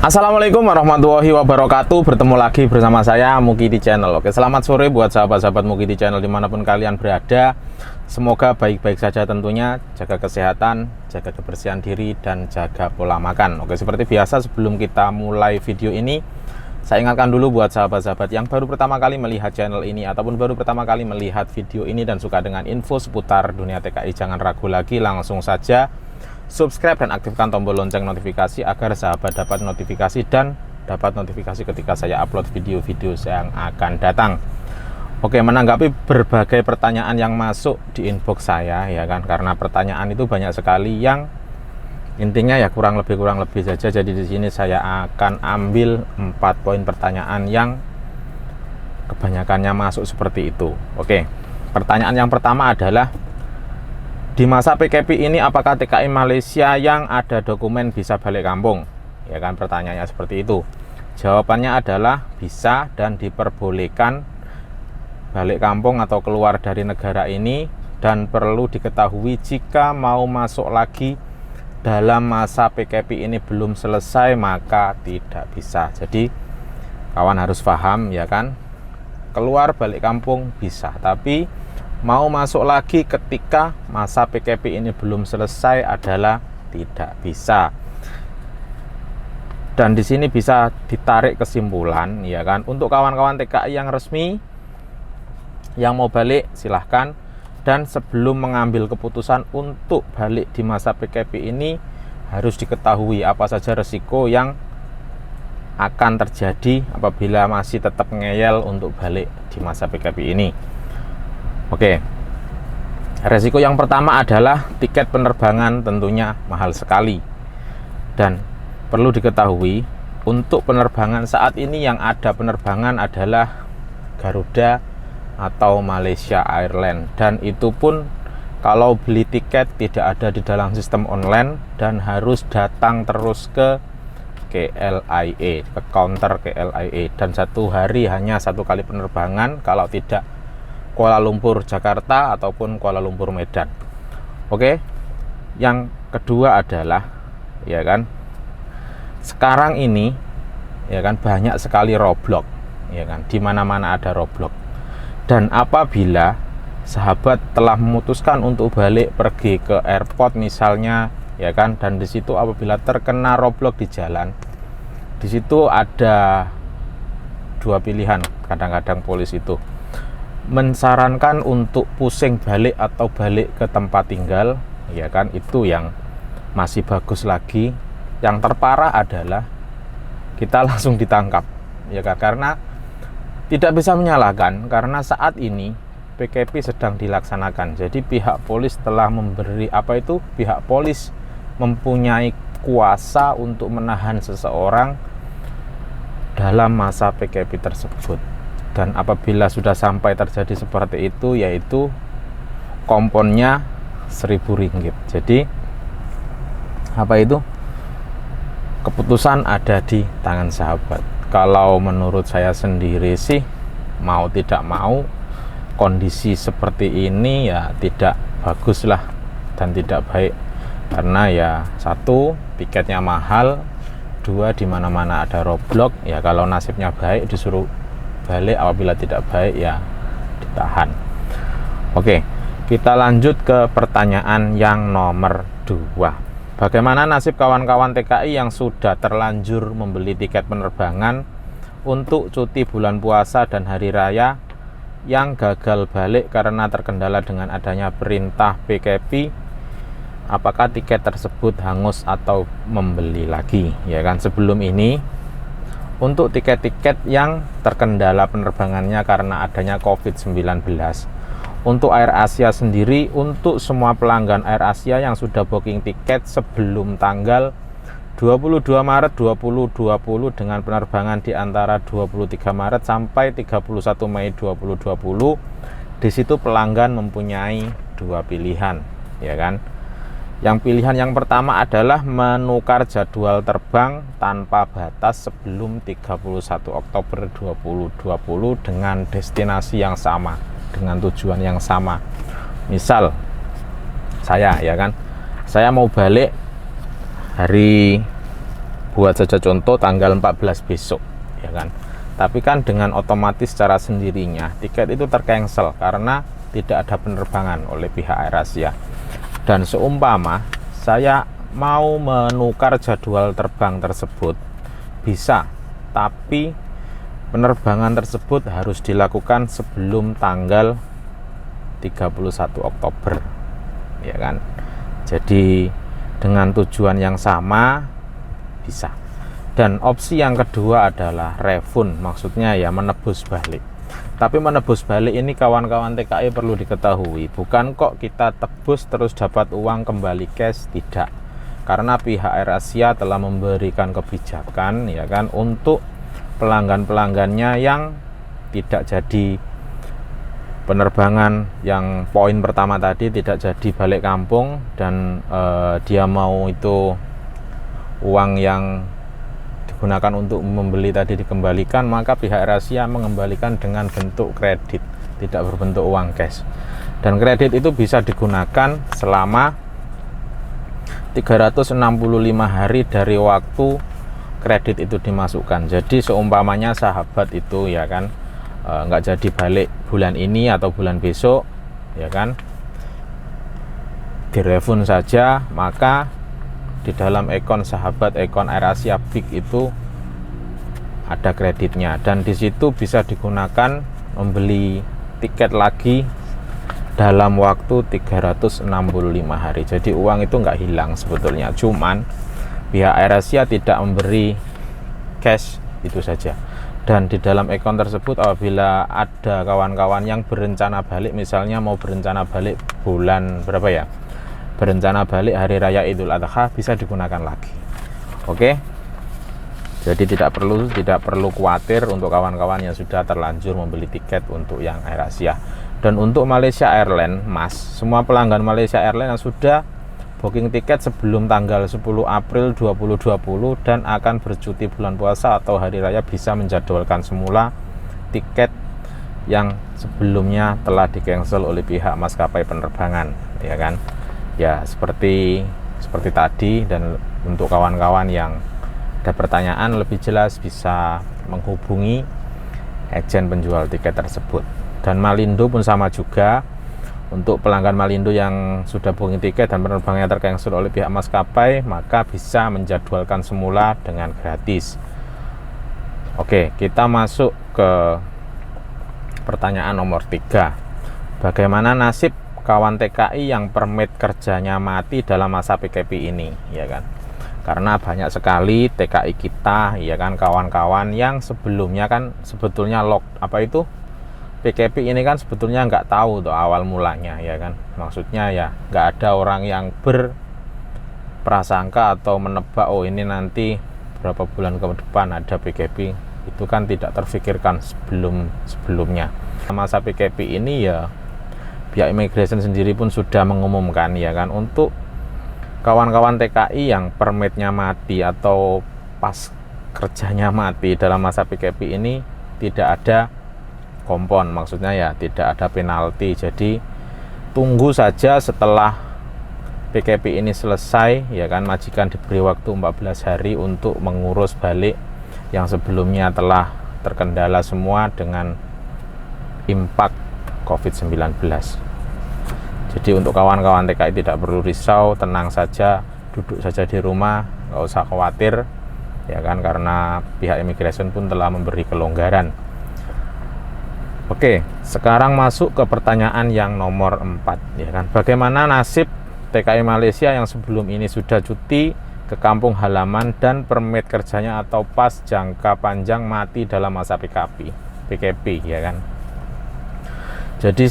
Assalamualaikum warahmatullahi wabarakatuh. Bertemu lagi bersama saya Muki di channel. Oke, selamat sore buat sahabat-sahabat Muki di channel dimanapun kalian berada. Semoga baik-baik saja tentunya. Jaga kesehatan, jaga kebersihan diri, dan jaga pola makan. Oke, seperti biasa sebelum kita mulai video ini, saya ingatkan dulu buat sahabat-sahabat yang baru pertama kali melihat channel ini ataupun baru pertama kali melihat video ini dan suka dengan info seputar dunia TKI, jangan ragu lagi, langsung saja subscribe dan aktifkan tombol lonceng notifikasi agar sahabat dapat notifikasi dan dapat notifikasi ketika saya upload video-video yang akan datang. Oke, menanggapi berbagai pertanyaan yang masuk di inbox saya, ya kan, karena pertanyaan itu banyak sekali yang intinya ya kurang lebih saja. Jadi di sini saya akan ambil 4 poin pertanyaan yang kebanyakannya masuk seperti itu. Oke, pertanyaan yang pertama adalah, di masa PKP ini apakah TKI Malaysia yang ada dokumen bisa balik kampung? Ya kan, pertanyaannya seperti itu. Jawabannya adalah bisa dan diperbolehkan balik kampung atau keluar dari negara ini, dan perlu diketahui jika mau masuk lagi dalam masa PKP ini belum selesai maka tidak bisa. Jadi kawan harus paham, ya kan, keluar balik kampung bisa, tapi mau masuk lagi ketika masa PKP ini belum selesai adalah tidak bisa. Dan di sini bisa ditarik kesimpulan, ya kan, untuk kawan-kawan TKI yang resmi yang mau balik silahkan. Dan sebelum mengambil keputusan untuk balik di masa PKP ini harus diketahui apa saja resiko yang akan terjadi apabila masih tetap ngeyel untuk balik di masa PKP ini. Oke, resiko yang pertama adalah tiket penerbangan tentunya mahal sekali. Dan perlu diketahui untuk penerbangan saat ini yang ada penerbangan adalah Garuda atau Malaysia Airlines, dan itu pun kalau beli tiket tidak ada di dalam sistem online dan harus datang terus ke KLIA, ke counter KLIA, dan satu hari hanya satu kali penerbangan, kalau tidak Kuala Lumpur Jakarta ataupun Kuala Lumpur Medan. Oke, yang kedua adalah, ya kan, sekarang ini, ya kan, banyak sekali roadblock, ya kan, di mana-mana ada roadblock. Dan apabila sahabat telah memutuskan untuk balik pergi ke airport misalnya, ya kan, dan di situ apabila terkena roadblock di jalan, di situ ada dua pilihan. Kadang-kadang polisi itu mensarankan untuk pusing balik atau balik ke tempat tinggal, ya kan, itu yang masih bagus lagi. Yang terparah adalah kita langsung ditangkap, ya kan, karena tidak bisa menyalahkan karena saat ini PKP sedang dilaksanakan. Jadi pihak polis telah memberi pihak polis mempunyai kuasa untuk menahan seseorang dalam masa PKP tersebut. Dan apabila sudah sampai terjadi seperti itu, yaitu komponnya Rp1.000. Jadi keputusan ada di tangan sahabat. Kalau menurut saya sendiri sih, mau tidak mau kondisi seperti ini ya tidak bagus lah dan tidak baik, karena ya satu, tiketnya mahal, dua, di mana-mana ada roadblock. Ya kalau nasibnya baik disuruh balik, apabila tidak baik ya ditahan. Oke, kita lanjut ke pertanyaan yang nomor 2. Bagaimana nasib kawan-kawan TKI yang sudah terlanjur membeli tiket penerbangan untuk cuti bulan puasa dan hari raya yang gagal balik karena terkendala dengan adanya perintah PKP? Apakah tiket tersebut hangus atau membeli lagi? Ya kan, sebelum ini untuk tiket-tiket yang terkendala penerbangannya karena adanya COVID-19, untuk Air Asia sendiri, untuk semua pelanggan Air Asia yang sudah booking tiket sebelum tanggal 22 Maret 2020 dengan penerbangan di antara 23 Maret sampai 31 Mei 2020, di situ pelanggan mempunyai dua pilihan, ya kan. Yang pilihan yang pertama adalah menukar jadwal terbang tanpa batas sebelum 31 Oktober 2020 dengan destinasi yang sama, dengan tujuan yang sama. Misal saya, ya kan, saya mau balik hari buat saja contoh tanggal 14 besok, ya kan. Tapi kan dengan otomatis secara sendirinya tiket itu tercancel karena tidak ada penerbangan oleh pihak AirAsia. Dan seumpama saya mau menukar jadwal terbang tersebut, bisa, tapi penerbangan tersebut harus dilakukan sebelum tanggal 31 Oktober, ya kan. Jadi dengan tujuan yang sama bisa. Dan opsi yang kedua adalah refund, maksudnya ya menebus balik. Tapi menebus balik ini kawan-kawan TKI perlu diketahui, bukan kok kita tebus terus dapat uang kembali cash, tidak. Karena pihak AirAsia telah memberikan kebijakan, ya kan, untuk pelanggan-pelanggannya yang tidak jadi penerbangan yang poin pertama tadi, tidak jadi balik kampung, dan dia mau itu uang yang digunakan untuk membeli tadi dikembalikan, maka pihak AirAsia mengembalikan dengan bentuk kredit, tidak berbentuk uang cash. Dan kredit itu bisa digunakan selama 365 hari dari waktu kredit itu dimasukkan. Jadi seumpamanya sahabat itu, ya kan, nggak jadi balik bulan ini atau bulan besok, ya kan, direfund saja, maka di dalam akun sahabat, akun AirAsia Big itu ada kreditnya, dan di situ bisa digunakan membeli tiket lagi dalam waktu 365 hari. Jadi uang itu nggak hilang sebetulnya, cuman pihak AirAsia tidak memberi cash itu saja. Dan di dalam akun tersebut apabila ada kawan-kawan yang berencana balik, misalnya mau berencana balik bulan berapa ya, berencana balik hari raya Idul Adha, bisa digunakan lagi. Oke, jadi tidak perlu khawatir untuk kawan-kawan yang sudah terlanjur membeli tiket untuk yang AirAsia. Dan untuk Malaysia Airlines, Mas, semua pelanggan Malaysia Airlines yang sudah booking tiket sebelum tanggal 10 April 2020 dan akan bercuti bulan puasa atau hari raya bisa menjadwalkan semula tiket yang sebelumnya telah di-cancel oleh pihak maskapai penerbangan, ya kan. Ya seperti tadi. Dan untuk kawan-kawan yang ada pertanyaan lebih jelas bisa menghubungi agen penjual tiket tersebut. Dan Malindo pun sama juga. Untuk pelanggan Malindo yang sudah booking tiket dan penerbangannya tercancel oleh pihak maskapai, maka bisa menjadwalkan semula dengan gratis. Oke, kita masuk ke pertanyaan nomor 3. Bagaimana nasib kawan TKI yang permit kerjanya mati dalam masa PKP ini, ya kan? Karena banyak sekali TKI kita, ya kan, kawan-kawan yang sebelumnya kan sebetulnya PKP ini kan sebetulnya nggak tahu tuh awal mulanya, ya kan. Maksudnya ya nggak ada orang yang berprasangka atau menebak, oh ini nanti berapa bulan ke depan ada PKP. Itu kan tidak terfikirkan sebelumnya. Masa PKP ini ya pihak imigrasi sendiri pun sudah mengumumkan, ya kan, untuk kawan-kawan TKI yang permitnya mati atau pas kerjanya mati dalam masa PKP ini tidak ada kompon, maksudnya ya tidak ada penalti. Jadi tunggu saja setelah PKP ini selesai, ya kan, majikan diberi waktu 14 hari untuk mengurus balik yang sebelumnya telah terkendala semua dengan impak COVID-19. Jadi untuk kawan-kawan TKI tidak perlu risau, tenang saja, duduk saja di rumah, nggak usah khawatir, ya kan, karena pihak imigrasi pun telah memberi kelonggaran. Oke, sekarang masuk ke pertanyaan yang nomor 4, ya kan. Bagaimana nasib TKI Malaysia yang sebelum ini sudah cuti ke kampung halaman dan permit kerjanya atau pas jangka panjang mati dalam masa PKP, ya kan. Jadi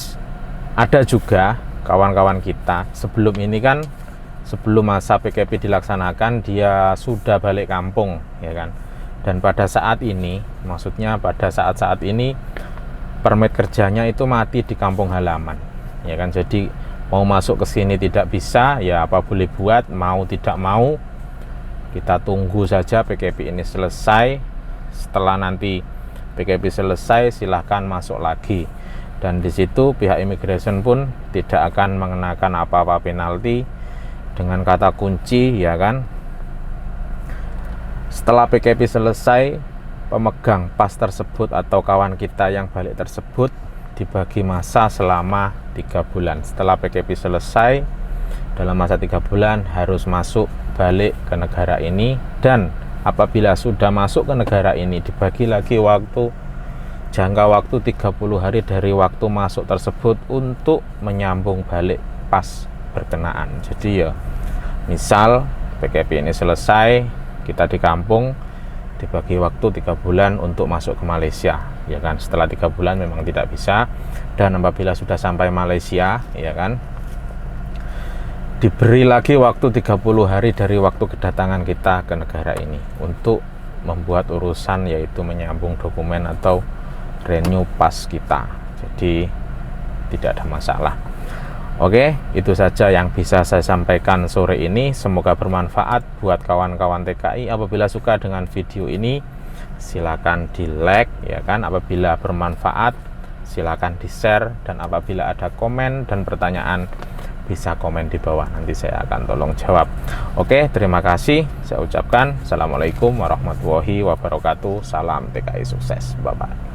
ada juga kawan-kawan kita sebelum ini kan, sebelum masa PKP dilaksanakan dia sudah balik kampung, ya kan. Dan pada saat ini, maksudnya pada saat-saat ini permit kerjanya itu mati di kampung halaman, ya kan. Jadi mau masuk ke sini tidak bisa, ya apa boleh buat, mau tidak mau kita tunggu saja PKP ini selesai. Setelah nanti PKP selesai silahkan masuk lagi. Dan di situ pihak imigrasi pun tidak akan mengenakan apa-apa penalti. Dengan kata kunci, ya kan, Setelah PKP selesai, pemegang pas tersebut atau kawan kita yang balik tersebut dibagi masa selama 3 bulan. Setelah PKP selesai, dalam masa 3 bulan harus masuk balik ke negara ini, dan apabila sudah masuk ke negara ini dibagi lagi jangka waktu 30 hari dari waktu masuk tersebut untuk menyambung balik pas berkenaan. Jadi ya, misal PKP ini selesai, kita di kampung dibagi waktu 3 bulan untuk masuk ke Malaysia, ya kan. Setelah 3 bulan memang tidak bisa, dan apabila sudah sampai Malaysia, ya kan, diberi lagi waktu 30 hari dari waktu kedatangan kita ke negara ini untuk membuat urusan, yaitu menyambung dokumen atau renew pas kita. Jadi tidak ada masalah. Oke, itu saja yang bisa saya sampaikan sore ini. Semoga bermanfaat buat kawan-kawan TKI. Apabila suka dengan video ini, silakan di like, ya kan. Apabila bermanfaat, silakan di share, dan apabila ada komen dan pertanyaan, bisa komen di bawah, nanti saya akan tolong jawab. Oke, terima kasih. Saya ucapkan Assalamualaikum warahmatullahi wabarakatuh. Salam TKI sukses. Bye-bye.